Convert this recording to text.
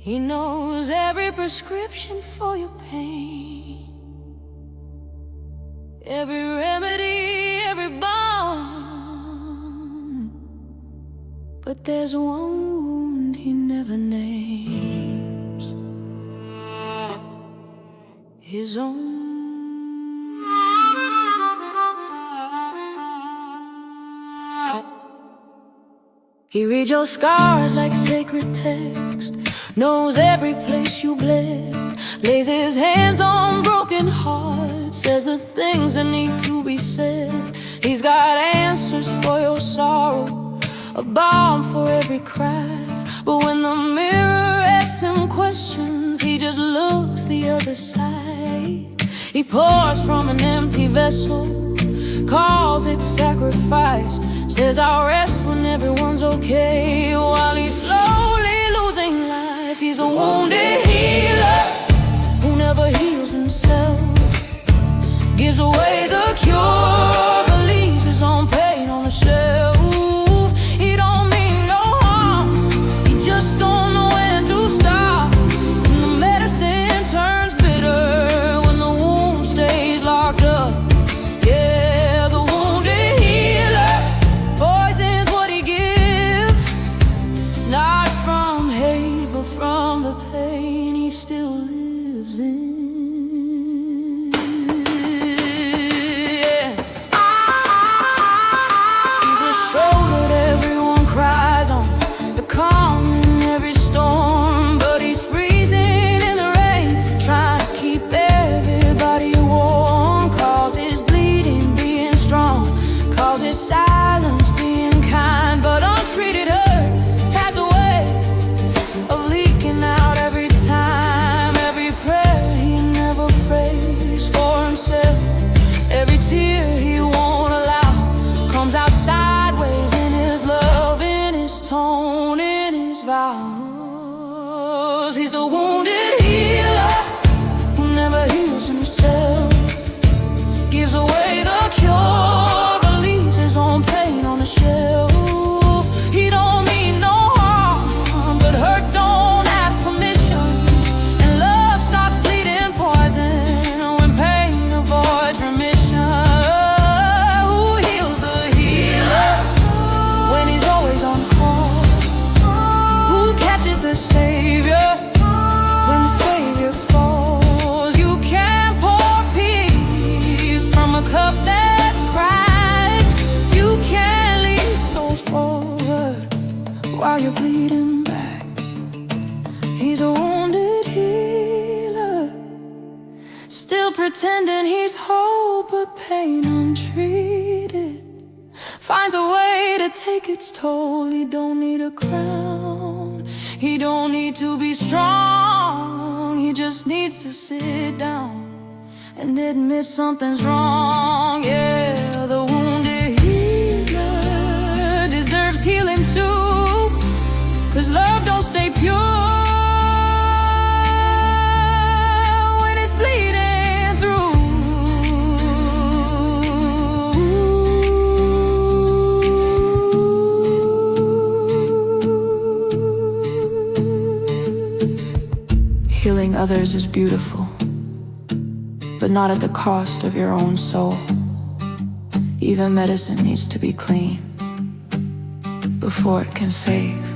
He knows every prescription for your pain, every remedy, every balm. But there's one wound he never names, his own. He reads your scars like sacred text, knows every place you bled, lays his hands on broken hearts, says the things that need to be said. He's got answers for your sorrow, a balm for every cry. But when the mirror asks him questions, he just looks the other side. He pours from an empty vessel, calls it sacrifice, says I'll rest when everyone's okay, while he's slowly losing life. He's a wounded healer who never heals himself, gives away the cure, believes his own pain on the shelf. He don't mean no harm, he just don't know when to stop. And the medicine turns bitter when the wound stays locked up. Yeah, the wounded healer poisons what he gives, not from hate but from the pain he still lives in. He's the shoulder that everyone cries on, the calm in every storm. But he's freezing in the rain, trying to keep everybody warm. Calls his bleeding being strong, calls his silence being kind. But untreated hurt has a way of leaking out every time. Every prayer he never prays for himself, every tear he won't allow comes out sideways in his love, in his tone, in his vows. He's the wounded healer who never heals himself, gives away the cure, believes his own pain on the shelf. He don't mean no harm, but hurt don't ask permission, and love starts bleeding poison when pain avoids remission. Who heals the healer when he's always on call? Who catches the savior when the savior falls? You can't pour peace from a cup that's cracked. You can't lead souls forward while you're bleeding back. He's a wounded healer, still pretending he's whole, but pain untreated finds a way to take its toll. He don't need a crown, he don't need to be strong, he just needs to sit down and admit something's wrong. Yeah, the wounded healer deserves healing too, 'cause love don't stay pure when it's bleeding through. Healing others is beautiful, but not at the cost of your own soul. Even medicine needs to be clean before it can save.